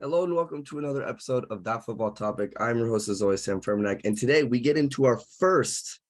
Hello and welcome to another episode of That Football Topic. I'm your host, as always, Sam Furmaniak, and today we get into our first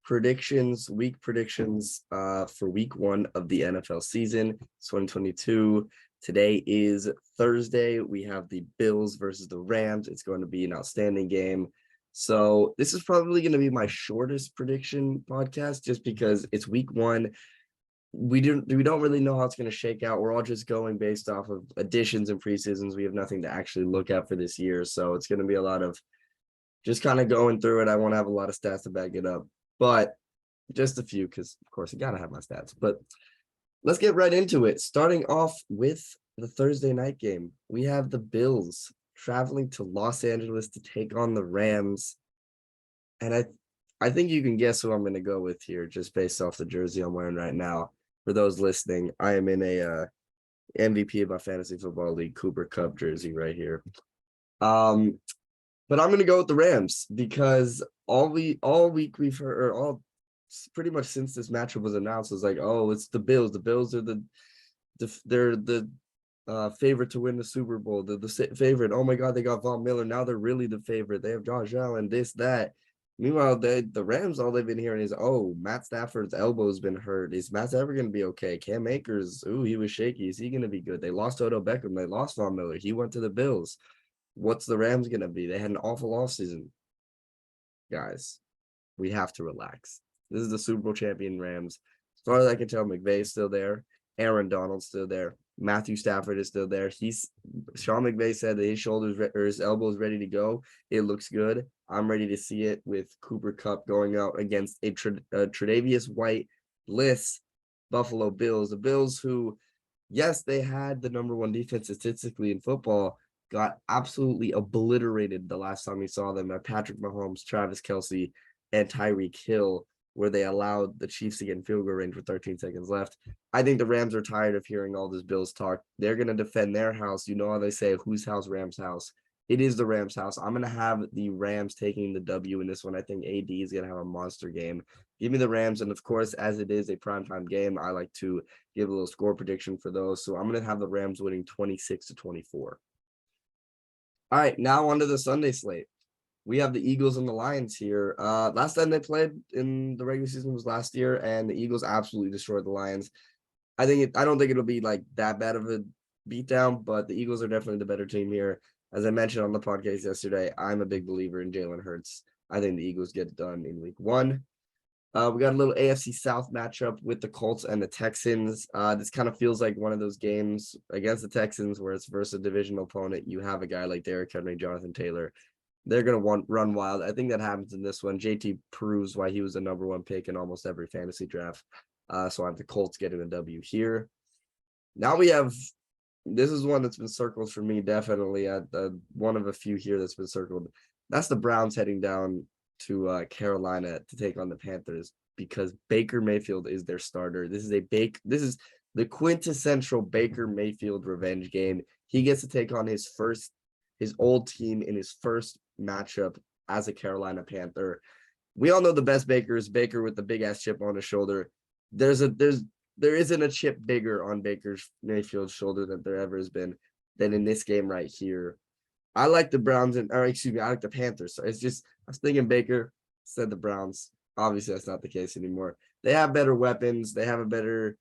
week predictions for week one of the NFL season, 2022. Today is Thursday. We have the Bills versus the Rams. It's going to be an outstanding game. So this is probably going to be my shortest prediction podcast just because it's week one. We don't really know how it's going to shake out. We're all just going based off of additions and preseasons. We have nothing to actually look at for this year. So it's going to be a lot of just kind of going through it. I won't have a lot of stats to back it up, but just a few, because of course I got to have my stats. But let's get right into it. Starting off with the Thursday night game. We have the Bills traveling to Los Angeles to take on the Rams. And I think you can guess who I'm going to go with here just based off the jersey I'm wearing right now. For those listening, I am in a MVP of my fantasy football league Cooper Kupp jersey right here. But I'm going to go with the Rams because all week we've heard, or pretty much since this matchup was announced, was like, oh, it's the Bills. The Bills are they're the favorite to win the Super Bowl. They're the favorite. Oh my God, they got Von Miller. Now they're really the favorite. They have Josh Allen. This, that. Meanwhile, the Rams, all they've been hearing is, oh, Matt Stafford's elbow's been hurt. Is Matt Stafford going to be okay? Cam Akers, he was shaky. Is he going to be good? They lost Odell Beckham. They lost Von Miller. He went to the Bills. What's the Rams going to be? They had an awful offseason. Guys, we have to relax. This is the Super Bowl champion Rams. As far as I can tell, McVay's still there. Aaron Donald's still there. Matthew Stafford is still there. Sean McVay said that his elbow is ready to go. It looks good. I'm ready to see it with Cooper Kupp going out against a Tre'Davious White-less Buffalo Bills. The Bills who, yes, they had the number one defense statistically in football, got absolutely obliterated the last time we saw them by Patrick Mahomes, Travis Kelce, and Tyreek Hill, where they allowed the Chiefs to get in field goal range with 13 seconds left. I think the Rams are tired of hearing all this Bills talk. They're going to defend their house. You know how they say, whose house, Rams' house. It is the Rams' house. I'm going to have the Rams taking the W in this one. I think AD is going to have a monster game. Give me the Rams. And, of course, as it is a primetime game, I like to give a little score prediction for those. So I'm going to have the Rams winning 26-24. All right, now on to the Sunday slate. We have the Eagles and the Lions here. Last time they played in the regular season was last year, and the Eagles absolutely destroyed the Lions. I don't think it'll be like that bad of a beatdown, but the Eagles are definitely the better team here. As I mentioned on the podcast yesterday, I'm a big believer in Jalen Hurts. I think the Eagles get it done in week one. We got a little AFC South matchup with the Colts and the Texans. This kind of feels like one of those games against the Texans where it's versus a divisional opponent. You have a guy like Derrick Henry, Jonathan Taylor. They're going to run wild. I think that happens in this one. JT proves why he was the number one pick in almost every fantasy draft. So I have the Colts getting a W here. Now we have, this is one that's been circled for me, definitely. One of a few here that's been circled. That's the Browns heading down to Carolina to take on the Panthers because Baker Mayfield is their starter. This is the quintessential Baker Mayfield revenge game. He gets to take on his old team in his first matchup as a Carolina Panther. We all know the best Baker is Baker with the big ass chip on his shoulder. There isn't a chip bigger on Baker's Mayfield's shoulder than there ever has been than in this game right here. I like the Browns I like the Panthers. So it's just, I was thinking Baker, said the Browns. Obviously, that's not the case anymore. They have better weapons. They have a better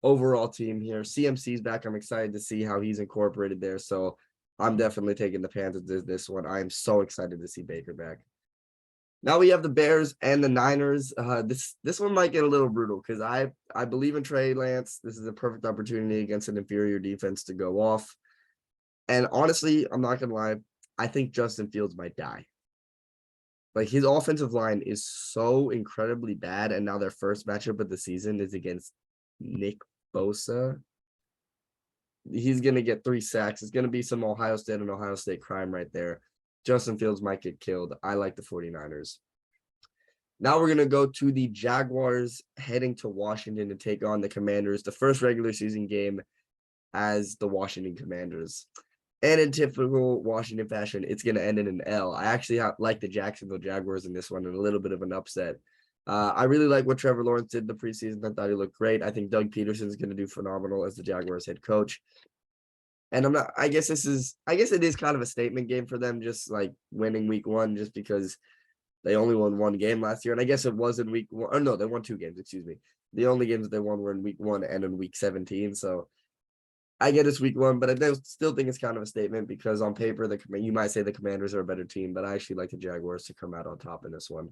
overall team here. CMC's back. I'm excited to see how he's incorporated there. So I'm definitely taking the Panthers this one. I am so excited to see Baker back. Now we have the Bears and the Niners. This one might get a little brutal because I believe in Trey Lance. This is a perfect opportunity against an inferior defense to go off. And honestly, I'm not going to lie, I think Justin Fields might die. Like, his offensive line is so incredibly bad, and now their first matchup of the season is against Nick Bosa. He's going to get 3 sacks. It's going to be some Ohio State crime right there. Justin Fields might get killed. I like the 49ers. Now we're going to go to the Jaguars heading to Washington to take on the Commanders, the first regular season game as the Washington Commanders. And in typical Washington fashion, it's going to end in an L. I actually like the Jacksonville Jaguars in this one and a little bit of an upset. I really like what Trevor Lawrence did in the preseason. I thought he looked great. I think Doug Peterson is going to do phenomenal as the Jaguars head coach. And I guess it is kind of a statement game for them, just like winning week one, just because they only won one game last year. And I guess it was in week one. Oh, no, they won two games, excuse me. The only games that they won were in week one and in week 17. So I get it's week one, but I still think it's kind of a statement because on paper, you might say the Commanders are a better team, but I actually like the Jaguars to come out on top in this one.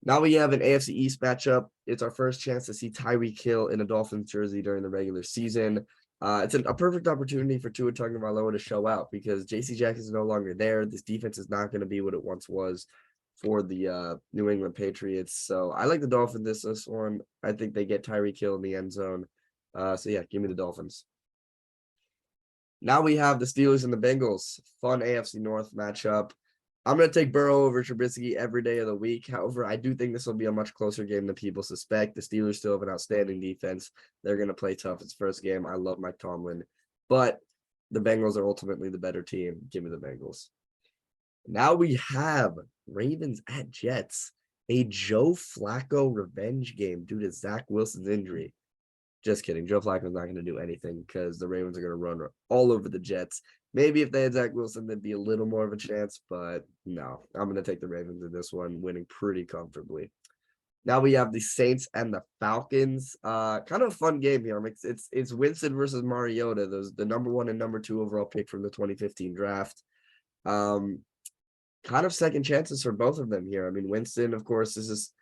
Now we have an AFC East matchup. It's our first chance to see Tyreek Hill in a Dolphins jersey during the regular season. It's a perfect opportunity for Tua Tagovailoa to show out because J.C. Jackson is no longer there. This defense is not going to be what it once was for the New England Patriots. So I like the Dolphins this one. I think they get Tyreek Hill in the end zone. So yeah, give me the Dolphins. Now we have the Steelers and the Bengals. Fun AFC North matchup. I'm going to take Burrow over Trubisky every day of the week. However, I do think this will be a much closer game than people suspect. The Steelers still have an outstanding defense. They're going to play tough. It's first game. I love Mike Tomlin. But the Bengals are ultimately the better team. Give me the Bengals. Now we have Ravens at Jets. A Joe Flacco revenge game due to Zach Wilson's injury. Just kidding. Joe Flacco's not going to do anything because the Ravens are going to run all over the Jets. Maybe if they had Zach Wilson, there'd be a little more of a chance, but no. I'm going to take the Ravens in this one, winning pretty comfortably. Now we have the Saints and the Falcons. Kind of a fun game here. It's Winston versus Mariota, the number 1 and number 2 overall pick from the 2015 draft. Kind of second chances for both of them here. I mean, Winston, of course, it's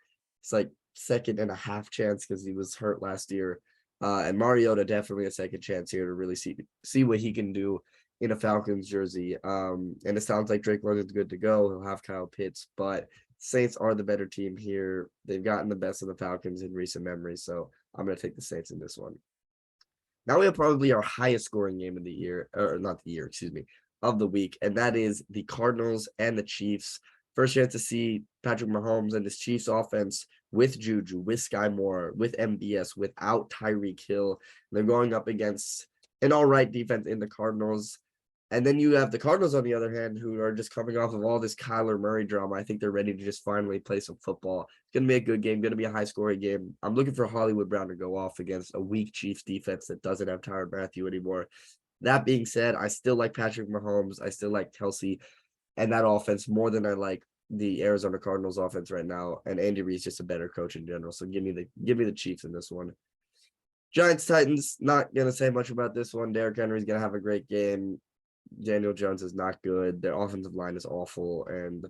like second and a half chance because he was hurt last year. And Mariota definitely a second chance here to really see what he can do in a Falcons jersey. And it sounds like Drake London's good to go. He'll have Kyle Pitts, but Saints are the better team here. They've gotten the best of the Falcons in recent memory, so I'm going to take the Saints in this one. Now we have probably our highest scoring game of the year, or not the year, excuse me, of the week, and that is the Cardinals and the Chiefs. First chance to see Patrick Mahomes and his Chiefs offense with Juju, with Sky Moore, with MBS, without Tyreek Hill. They're going up against an all right defense in the Cardinals. And then you have the Cardinals, on the other hand, who are just coming off of all this Kyler Murray drama. I think they're ready to just finally play some football. It's going to be a good game, going to be a high-scoring game. I'm looking for Hollywood Brown to go off against a weak Chiefs defense that doesn't have Tyrann Mathieu anymore. That being said, I still like Patrick Mahomes. I still like Kelsey and that offense more than I like the Arizona Cardinals offense right now. And Andy Reid's just a better coach in general. So give me the Chiefs in this one. Giants Titans, not gonna say much about this one. Derrick Henry's gonna have a great game. Daniel Jones is not good. Their offensive line is awful, and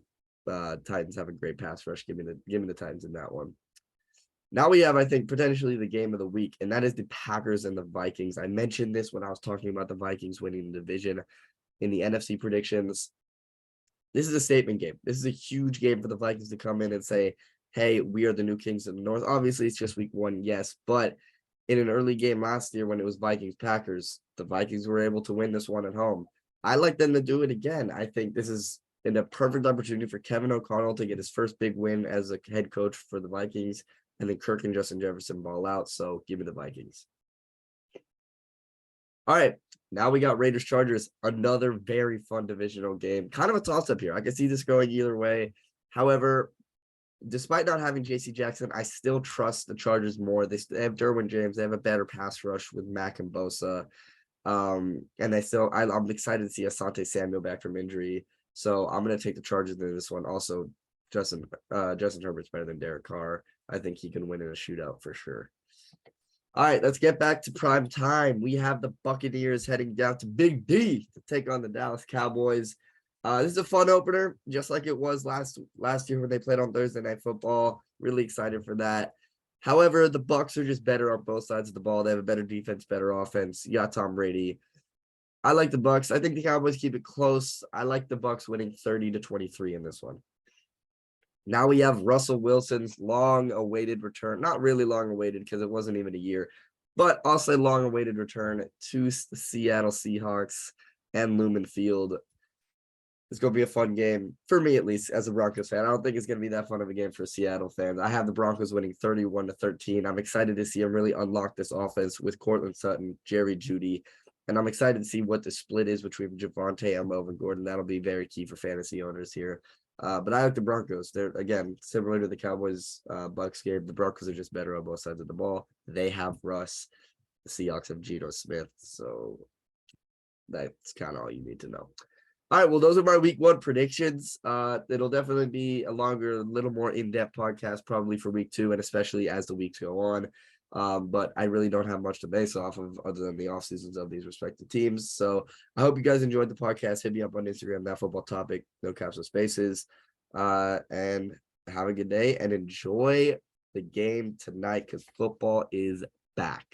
Titans have a great pass rush. Give me the Titans in that one. Now we have, I think, potentially the game of the week, and that is the Packers and the Vikings. I mentioned this when I was talking about the Vikings winning the division in the NFC predictions. This is a statement game. This is a huge game for the Vikings to come in and say, hey, we are the new kings of the North. Obviously, it's just week one, yes, but in an early game last year when it was Vikings-Packers, the Vikings were able to win this one at home. I like them to do it again. I think this is a perfect opportunity for Kevin O'Connell to get his first big win as a head coach for the Vikings, and then Kirk and Justin Jefferson ball out, so give me the Vikings. All right, now we got Raiders-Chargers, another very fun divisional game. Kind of a toss-up here. I can see this going either way. However, despite not having J.C. Jackson, I still trust the Chargers more. They have Derwin James. They have a better pass rush with Mack and Bosa. And I'm excited to see Asante Samuel back from injury. So I'm going to take the Chargers in this one. Also, Justin Herbert's better than Derek Carr. I think he can win in a shootout for sure. All right, let's get back to prime time. We have the Buccaneers heading down to Big D to take on the Dallas Cowboys. This is a fun opener, just like it was last year when they played on Thursday Night Football. Really excited for that. However, the Bucs are just better on both sides of the ball. They have a better defense, better offense. You got Tom Brady. I like the Bucs. I think the Cowboys keep it close. I like the Bucs winning 30-23 in this one. Now we have Russell Wilson's long-awaited return. Not really long-awaited because it wasn't even a year, but I'll say long-awaited return to the Seattle Seahawks and Lumen Field. It's going to be a fun game, for me at least, as a Broncos fan. I don't think it's going to be that fun of a game for Seattle fans. I have the Broncos winning 31-13. I'm excited to see them really unlock this offense with Cortland Sutton, Jerry Jeudy, and I'm excited to see what the split is between Javonte and Melvin Gordon. That'll be very key for fantasy owners here. But I like the Broncos. They're, again, similar to the Cowboys Bucs game. The Broncos are just better on both sides of the ball. They have Russ. The Seahawks have Geno Smith. So That's kind of all you need to know. All right, well, those are my week 1 predictions. It'll definitely be a longer, little more in-depth podcast probably for week 2, and especially as the weeks go on. But I really don't have much to base off of other than the off seasons of these respective teams. So I hope you guys enjoyed the podcast. Hit me up on Instagram, ThatFootballTopic, no caps or spaces. And have a good day and enjoy the game tonight because football is back.